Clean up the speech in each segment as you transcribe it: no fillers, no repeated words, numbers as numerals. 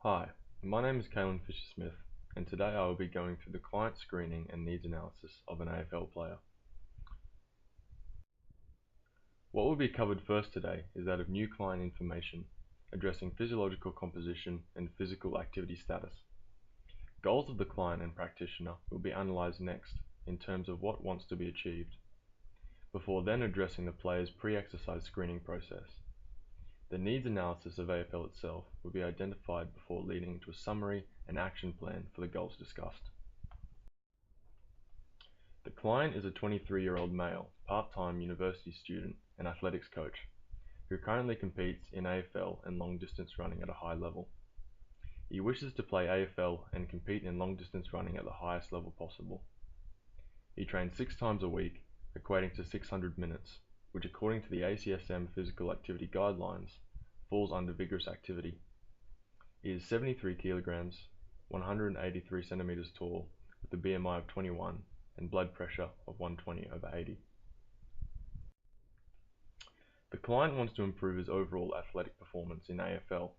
Hi, my name is Kalen Fisher-Smith, and today I will be going through the client screening and needs analysis of an AFL player. What will be covered first today is that of new client information, addressing physiological composition and physical activity status. Goals of the client and practitioner will be analysed next in terms of what wants to be achieved, before then addressing the player's pre-exercise screening process. The needs analysis of AFL itself will be identified before leading to a summary and action plan for the goals discussed. The client is a 23-year-old male, part-time university student and athletics coach, who currently competes in AFL and long-distance running at a high level. He wishes to play AFL and compete in long-distance running at the highest level possible. He trains 6 times a week, equating to 600 minutes, which according to the ACSM physical activity guidelines, falls under vigorous activity. He is 73 kilograms, 183 centimeters tall, with a BMI of 21 and blood pressure of 120/80. The client wants to improve his overall athletic performance in AFL.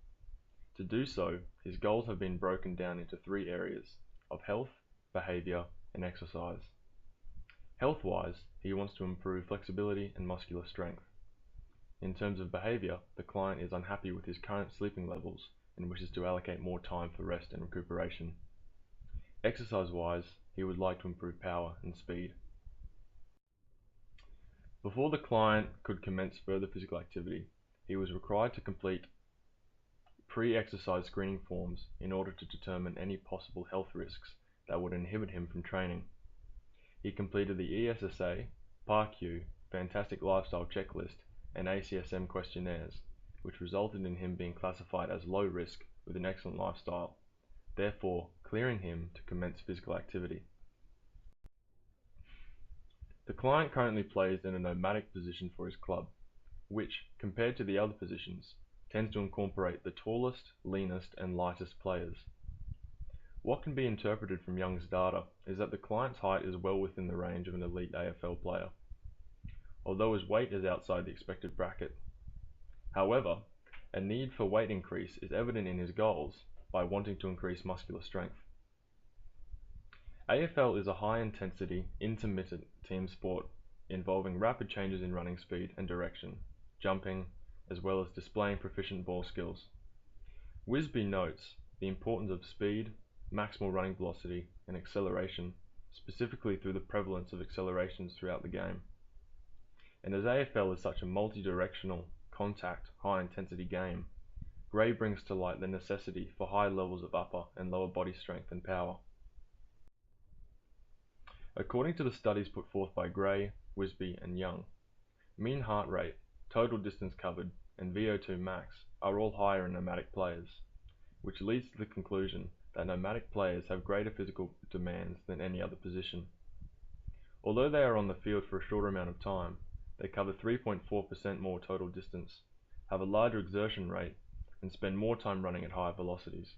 To do so, his goals have been broken down into 3 areas of health, behaviour and exercise. Health-wise, he wants to improve flexibility and muscular strength. In terms of behaviour, the client is unhappy with his current sleeping levels and wishes to allocate more time for rest and recuperation. Exercise-wise, he would like to improve power and speed. Before the client could commence further physical activity, he was required to complete pre-exercise screening forms in order to determine any possible health risks that would inhibit him from training. He completed the ESSA, PARQ, Fantastic Lifestyle Checklist, and ACSM questionnaires, which resulted in him being classified as low risk with an excellent lifestyle, therefore clearing him to commence physical activity. The client currently plays in a nomadic position for his club, which, compared to the other positions, tends to incorporate the tallest, leanest and lightest players. What can be interpreted from Young's data is that the client's height is well within the range of an elite AFL player, although his weight is outside the expected bracket. However, a need for weight increase is evident in his goals by wanting to increase muscular strength. AFL is a high-intensity, intermittent team sport involving rapid changes in running speed and direction, jumping, as well as displaying proficient ball skills. Wisby notes the importance of speed, maximal running velocity, and acceleration, specifically through the prevalence of accelerations throughout the game. And as AFL is such a multi-directional, contact, high-intensity game, Gray brings to light the necessity for high levels of upper and lower body strength and power. According to the studies put forth by Gray, Wisby and Young, mean heart rate, total distance covered, and VO2 max are all higher in nomadic players, which leads to the conclusion that nomadic players have greater physical demands than any other position. Although they are on the field for a shorter amount of time, they cover 3.4% more total distance, have a larger exertion rate, and spend more time running at higher velocities.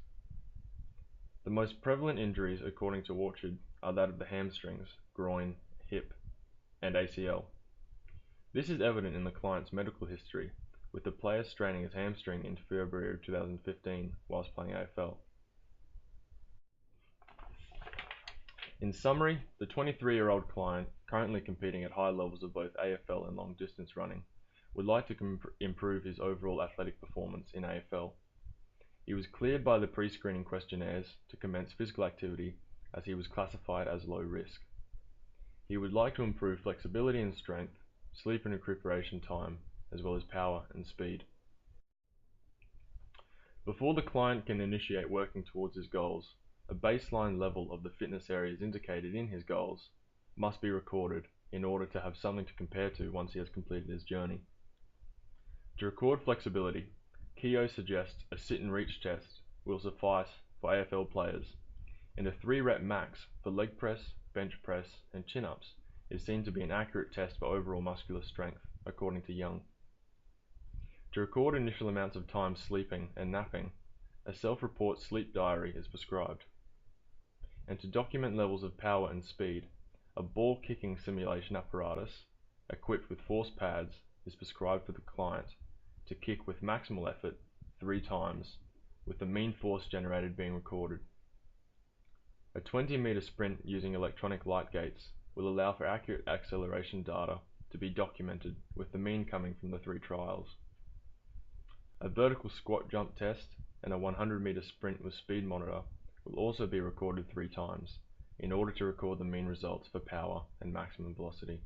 The most prevalent injuries, according to Orchard, are that of the hamstrings, groin, hip, and ACL. This is evident in the client's medical history, with the player straining his hamstring in February of 2015 whilst playing AFL. In summary, the 23-year-old client, currently competing at high levels of both AFL and long distance running, would like to improve his overall athletic performance in AFL. He was cleared by the pre-screening questionnaires to commence physical activity as he was classified as low risk. He would like to improve flexibility and strength, sleep and recuperation time, as well as power and speed. Before the client can initiate working towards his goals, a baseline level of the fitness areas indicated in his goals must be recorded in order to have something to compare to once he has completed his journey. To record flexibility, Keogh suggests a sit and reach test will suffice for AFL players, and a 3-rep max for leg press, bench press, and chin-ups is seen to be an accurate test for overall muscular strength, according to Young. To record initial amounts of time sleeping and napping, a self-report sleep diary is prescribed. And to document levels of power and speed, a ball kicking simulation apparatus, equipped with force pads, is prescribed for the client to kick with maximal effort 3 times with the mean force generated being recorded. A 20-meter sprint using electronic light gates will allow for accurate acceleration data to be documented, with the mean coming from the 3 trials. A vertical squat jump test and a 100-meter sprint with speed monitor will also be recorded 3 times, in order to record the mean results for power and maximum velocity.